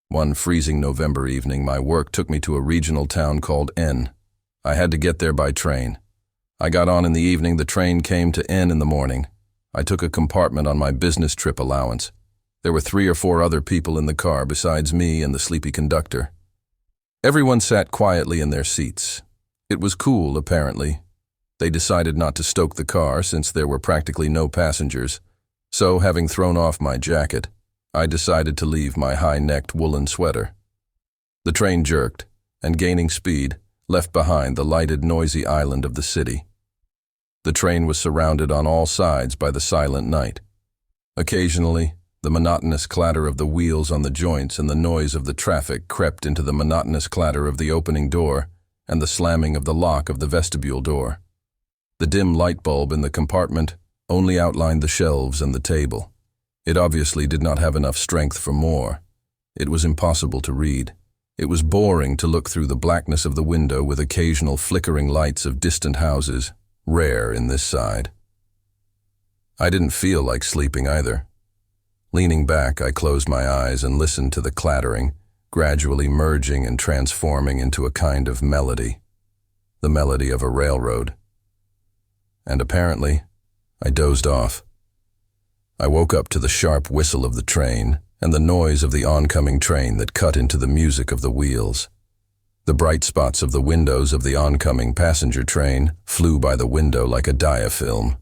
One freezing November evening, my work took me to a regional town called N. I had to get there by train. I got on in the evening, the train came to N in the morning. I took a compartment on my business trip allowance. There were 3 or 4 other people in the car besides me and the sleepy conductor. Everyone sat quietly in their seats. It was cool, apparently. They decided not to stoke the car since there were practically no passengers. So, having thrown off my jacket, I decided to leave my high-necked woolen sweater. The train jerked, and gaining speed, left behind the lighted, noisy island of the city. The train was surrounded on all sides by the silent night. Occasionally, the monotonous clatter of the wheels on the joints and the noise of the traffic crept into the monotonous clatter of the opening door and the slamming of the lock of the vestibule door. The dim light bulb in the compartment only outlined the shelves and the table. It obviously did not have enough strength for more. It was impossible to read. It was boring to look through the blackness of the window with occasional flickering lights of distant houses, rare in this side. I didn't feel like sleeping either. Leaning back, I closed my eyes and listened to the clattering, gradually merging and transforming into a kind of melody. The melody of a railroad. And apparently, I dozed off. I woke up to the sharp whistle of the train and the noise of the oncoming train that cut into the music of the wheels. The bright spots of the windows of the oncoming passenger train flew by the window like a diafilm.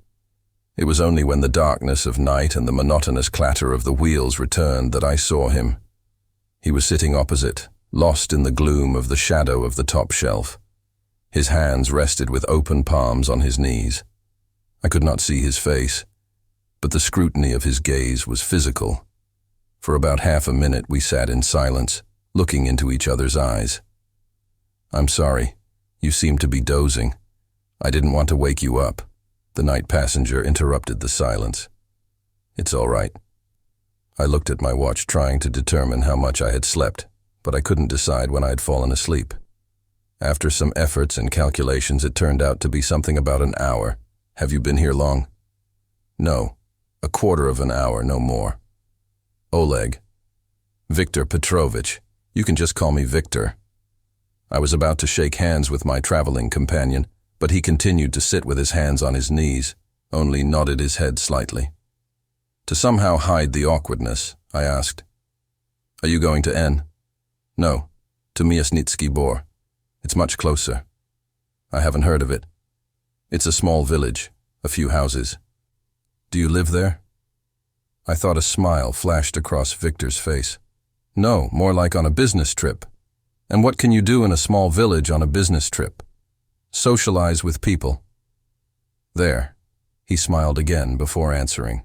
It was only when the darkness of night and the monotonous clatter of the wheels returned that I saw him. He was sitting opposite, lost in the gloom of the shadow of the top shelf. His hands rested with open palms on his knees. I could not see his face, but the scrutiny of his gaze was physical. For about half a minute we sat in silence, looking into each other's eyes. "I'm sorry, you seem to be dozing. I didn't want to wake you up," the night passenger interrupted the silence. "It's all right." I looked at my watch trying to determine how much I had slept, but I couldn't decide when I had fallen asleep. After some efforts and calculations, it turned out to be something about an hour. "Have you been here long?" "No, a quarter of an hour, no more." "Oleg." "Viktor Petrovich. You can just call me Victor." I was about to shake hands with my traveling companion, but he continued to sit with his hands on his knees, only nodded his head slightly. To somehow hide the awkwardness, I asked, "Are you going to N?" "No, to Myasnitsky Bor. It's much closer." "I haven't heard of it." "It's a small village, a few houses." "Do you live there?" I thought a smile flashed across Victor's face. "No, more like on a business trip." "And what can you do in a small village on a business trip?" "Socialize with people." "There." He smiled again before answering.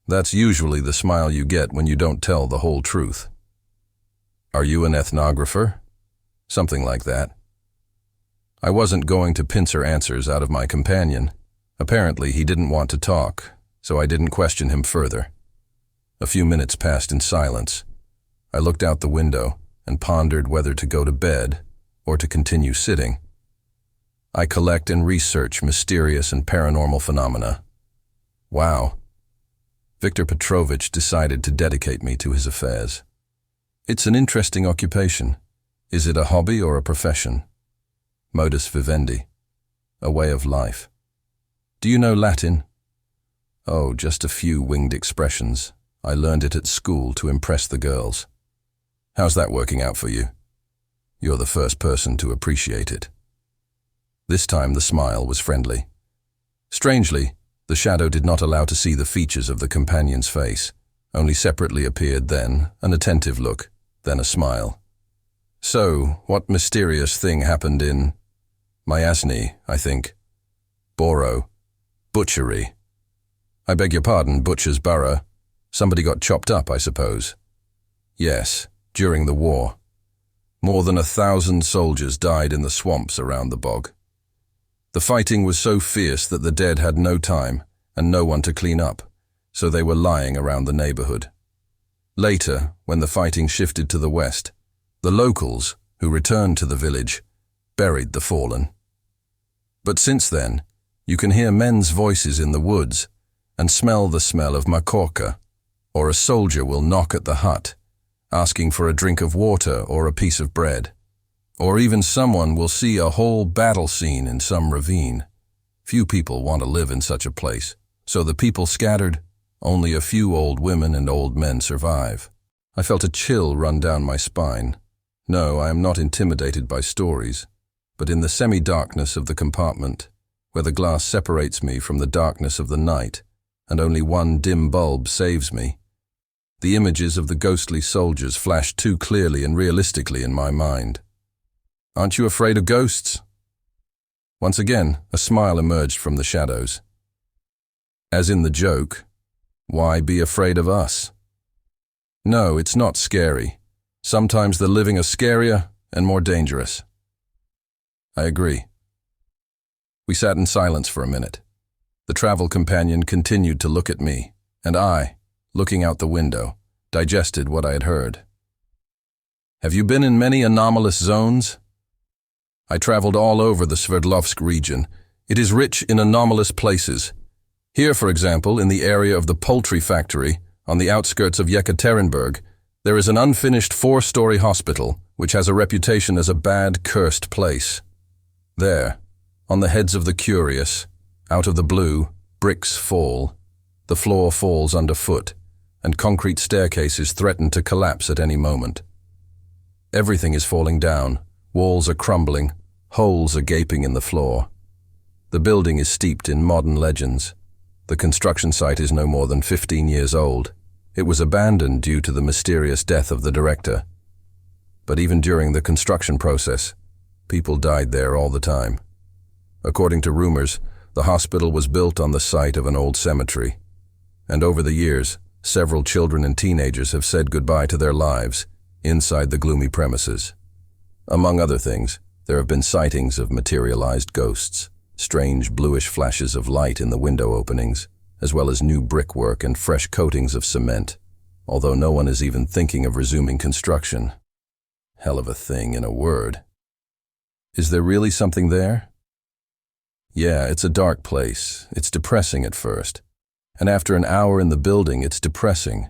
"That's usually the smile you get when you don't tell the whole truth." "Are you an ethnographer?" "Something like that." I wasn't going to pincer answers out of my companion. Apparently he didn't want to talk, so I didn't question him further. A few minutes passed in silence. I looked out the window and pondered whether to go to bed or to continue sitting. I collect and research mysterious and paranormal phenomena. Wow. Viktor Petrovich decided to dedicate me to his affairs. It's an interesting occupation. Is it a hobby or a profession? Modus vivendi. A way of life. Do you know Latin? Oh, just a few winged expressions. I learned it at school to impress the girls. How's that working out for you? You're the first person to appreciate it. This time the smile was friendly. Strangely, the shadow did not allow to see the features of the companion's face. Only separately appeared then an attentive look, then a smile. "So, what mysterious thing happened in Myasny, I think? Boro. Butchery. I beg your pardon, Butcher's Borough. Somebody got chopped up, I suppose." "Yes, during the war. More than 1,000 soldiers died in the swamps around the bog. The fighting was so fierce that the dead had no time and no one to clean up, so they were lying around the neighborhood. Later, when the fighting shifted to the west, the locals, who returned to the village, buried the fallen. But since then, you can hear men's voices in the woods and smell the smell of makorka, or a soldier will knock at the hut, asking for a drink of water or a piece of bread. Or even someone will see a whole battle scene in some ravine. Few people want to live in such a place, so the people scattered. Only a few old women and old men survive. I felt a chill run down my spine. No, I am not intimidated by stories, but in the semi-darkness of the compartment, where the glass separates me from the darkness of the night, and only one dim bulb saves me, the images of the ghostly soldiers flash too clearly and realistically in my mind. Aren't you afraid of ghosts? Once again, a smile emerged from the shadows. As in the joke, why be afraid of us? No, it's not scary. Sometimes the living are scarier and more dangerous. I agree. We sat in silence for a minute. The travel companion continued to look at me, and I, looking out the window, digested what I had heard. Have you been in many anomalous zones? I traveled all over the Sverdlovsk region. It is rich in anomalous places. Here, for example, in the area of the poultry factory, on the outskirts of Yekaterinburg, there is an unfinished 4-story hospital, which has a reputation as a bad, cursed place. There, on the heads of the curious, out of the blue, bricks fall, the floor falls underfoot, and concrete staircases threaten to collapse at any moment. Everything is falling down, walls are crumbling, holes are gaping in the floor. The building is steeped in modern legends. The construction site is no more than 15 years old. It was abandoned due to the mysterious death of the director. But even during the construction process, people died there all the time. According to rumors, the hospital was built on the site of an old cemetery. And over the years, several children and teenagers have said goodbye to their lives inside the gloomy premises. Among other things, there have been sightings of materialized ghosts, strange bluish flashes of light in the window openings, as well as new brickwork and fresh coatings of cement, although no one is even thinking of resuming construction. Hell of a thing, in a word. Is there really something there? Yeah, it's a dark place. It's depressing at first. And after an hour in the building, it's depressing.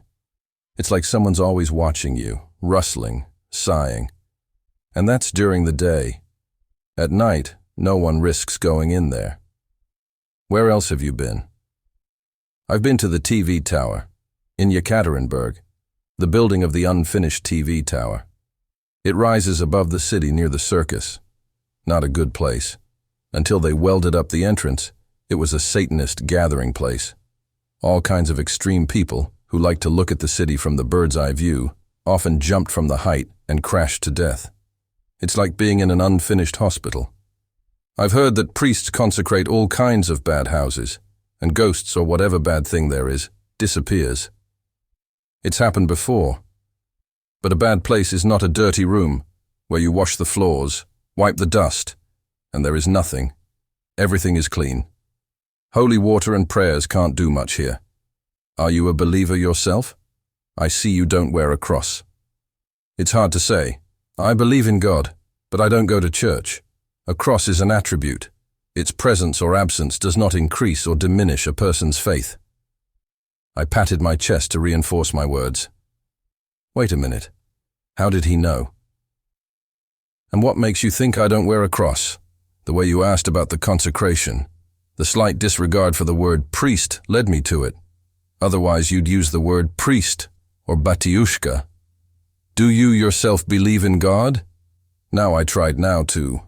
It's like someone's always watching you, rustling, sighing. And that's during the day. At night, no one risks going in there. Where else have you been? I've been to the TV tower, in Yekaterinburg, the building of the unfinished TV tower. It rises above the city near the circus. Not a good place. Until they welded up the entrance, it was a Satanist gathering place. All kinds of extreme people, who like to look at the city from the bird's-eye view, often jumped from the height and crashed to death. It's like being in an unfinished hospital. I've heard that priests consecrate all kinds of bad houses, and ghosts or whatever bad thing there is, disappears. It's happened before. But a bad place is not a dirty room, where you wash the floors, wipe the dust, and there is nothing. Everything is clean. Holy water and prayers can't do much here. Are you a believer yourself? I see you don't wear a cross. It's hard to say. I believe in God, but I don't go to church. A cross is an attribute. Its presence or absence does not increase or diminish a person's faith. I patted my chest to reinforce my words. Wait a minute. How did he know? And what makes you think I don't wear a cross? The way you asked about the consecration. The slight disregard for the word priest led me to it. Otherwise you'd use the word priest or batiushka. Do you yourself believe in God? Now I tried to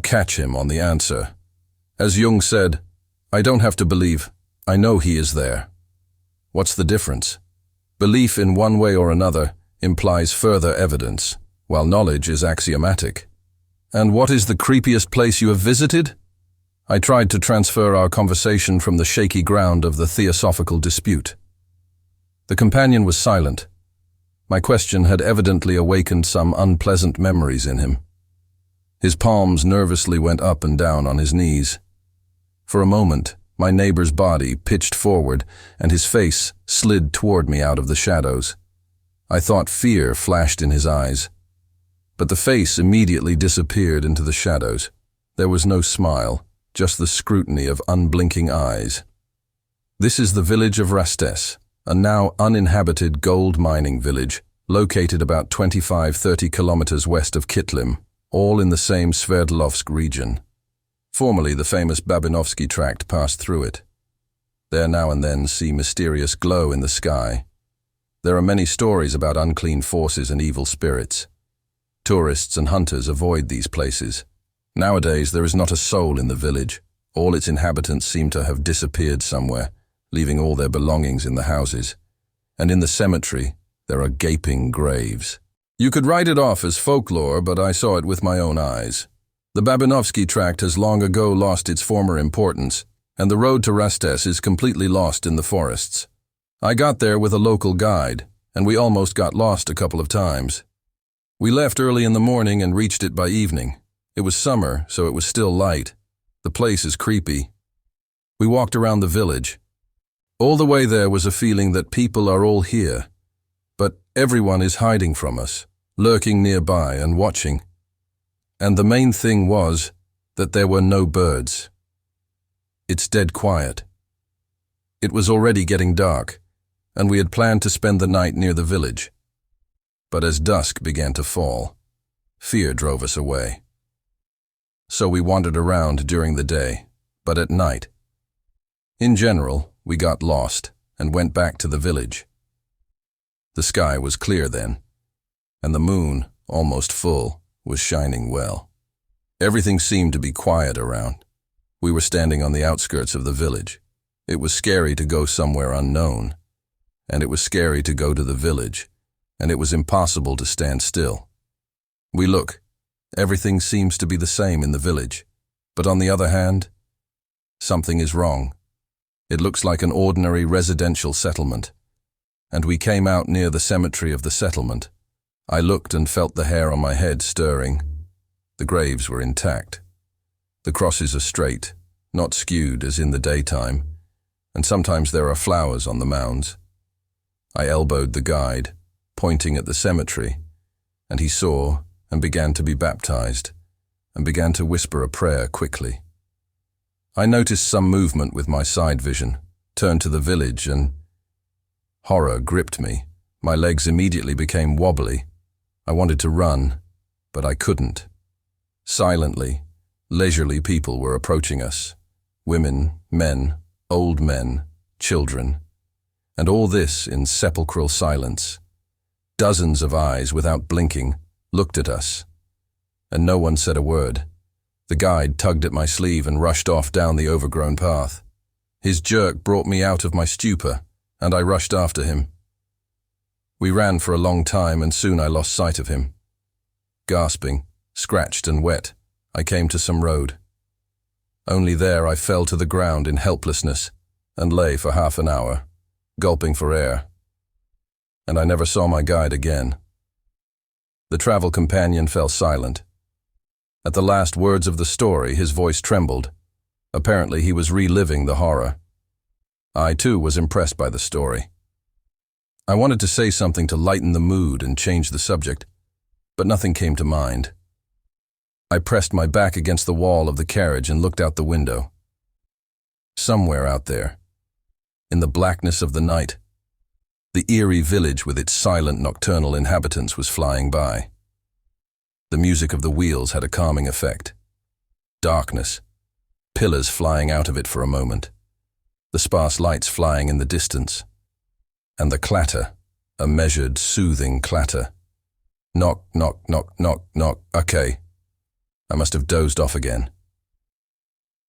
catch him on the answer. As Jung said, I don't have to believe, I know he is there. What's the difference? Belief in one way or another implies further evidence, while knowledge is axiomatic. And what is the creepiest place you have visited? I tried to transfer our conversation from the shaky ground of the theosophical dispute. The companion was silent. My question had evidently awakened some unpleasant memories in him. His palms nervously went up and down on his knees. For a moment, my neighbor's body pitched forward and his face slid toward me out of the shadows. I thought fear flashed in his eyes. But the face immediately disappeared into the shadows. There was no smile, just the scrutiny of unblinking eyes. This is the village of Rastes, a now uninhabited gold mining village located about 25–30 kilometers west of Kitlim, all in the same Sverdlovsk region. Formerly, the famous Babinovsky Tract passed through it. There now and then see mysterious glow in the sky. There are many stories about unclean forces and evil spirits. Tourists and hunters avoid these places. Nowadays, there is not a soul in the village. All its inhabitants seem to have disappeared somewhere, leaving all their belongings in the houses. And in the cemetery, there are gaping graves. You could write it off as folklore, but I saw it with my own eyes. The Babinovsky Tract has long ago lost its former importance, and the road to Rastes is completely lost in the forests. I got there with a local guide, and we almost got lost a couple of times. We left early in the morning and reached it by evening. It was summer, so it was still light. The place is creepy. We walked around the village. All the way there was a feeling that people are all here, but everyone is hiding from us, lurking nearby and watching. And the main thing was that there were no birds. It's dead quiet. It was already getting dark, and we had planned to spend the night near the village. But as dusk began to fall, fear drove us away. So we wandered around during the day, but at night. In general, we got lost and went back to the village. The sky was clear then, and the moon, almost full, was shining well. Everything seemed to be quiet around. We were standing on the outskirts of the village. It was scary to go somewhere unknown, and it was scary to go to the village, and it was impossible to stand still. We look. Everything seems to be the same in the village, but on the other hand, something is wrong. It looks like an ordinary residential settlement, and we came out near the cemetery of the settlement. I looked and felt the hair on my head stirring. The graves were intact. The crosses are straight, not skewed as in the daytime, and sometimes there are flowers on the mounds. I elbowed the guide, pointing at the cemetery, and he saw and began to be baptized, and began to whisper a prayer quickly. I noticed some movement with my side vision, turned to the village, and horror gripped me. My legs immediately became wobbly. I wanted to run, but I couldn't. Silently, leisurely people were approaching us. Women, men, old men, children, and all this in sepulchral silence. Dozens of eyes, without blinking, looked at us, and no one said a word. The guide tugged at my sleeve and rushed off down the overgrown path. His jerk brought me out of my stupor, and I rushed after him. We ran for a long time, and soon I lost sight of him. Gasping, scratched and wet, I came to some road. Only there I fell to the ground in helplessness and lay for half an hour, gulping for air. And I never saw my guide again. The travel companion fell silent. At the last words of the story, his voice trembled. Apparently, he was reliving the horror. I, too, was impressed by the story. I wanted to say something to lighten the mood and change the subject, but nothing came to mind. I pressed my back against the wall of the carriage and looked out the window. Somewhere out there, in the blackness of the night, the eerie village with its silent nocturnal inhabitants was flying by. The music of the wheels had a calming effect. Darkness, pillars flying out of it for a moment, the sparse lights flying in the distance, and the clatter, a measured, soothing clatter. Knock, knock, knock, knock, knock. Okay. I must have dozed off again.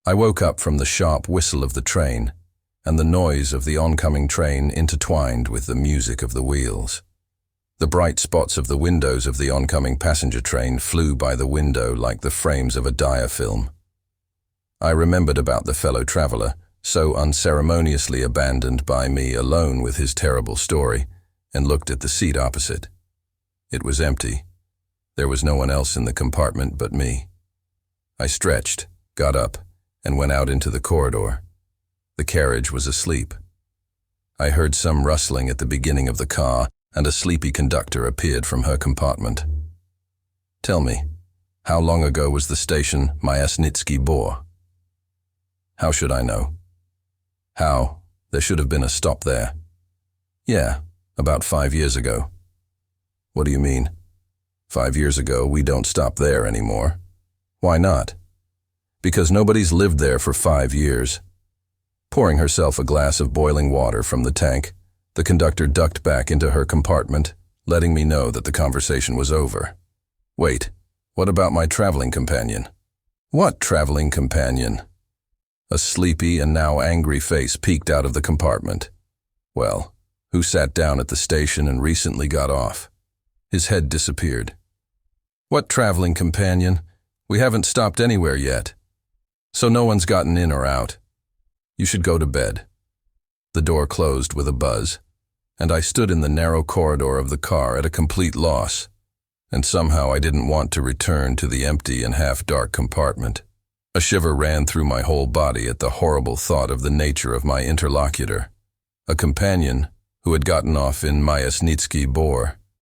I woke up from the sharp whistle of the train, and the noise of the oncoming train intertwined with the music of the wheels. The bright spots of the windows of the oncoming passenger train flew by the window like the frames of a diafilm. I remembered about the fellow traveler, so unceremoniously abandoned by me alone with his terrible story, and looked at the seat opposite. It was empty. There was no one else in the compartment but me. I stretched, got up, and went out into the corridor. The carriage was asleep. I heard some rustling at the beginning of the car, and a sleepy conductor appeared from her compartment. Tell me, how long ago was the station Myasnitsky Bor? How should I know? How? There should have been a stop there. Yeah, about 5 years ago. What do you mean? 5 years ago, we don't stop there anymore. Why not? Because nobody's lived there for 5 years. Pouring herself a glass of boiling water from the tank, the conductor ducked back into her compartment, letting me know that the conversation was over. Wait, what about my traveling companion? What traveling companion? A sleepy and now angry face peeked out of the compartment. Well, who sat down at the station and recently got off? His head disappeared. What traveling companion? We haven't stopped anywhere yet. So no one's gotten in or out. You should go to bed. The door closed with a buzz, and I stood in the narrow corridor of the car at a complete loss, and somehow I didn't want to return to the empty and half-dark compartment. A shiver ran through my whole body at the horrible thought of the nature of my interlocutor, a companion who had gotten off in Myasnitsky Bor.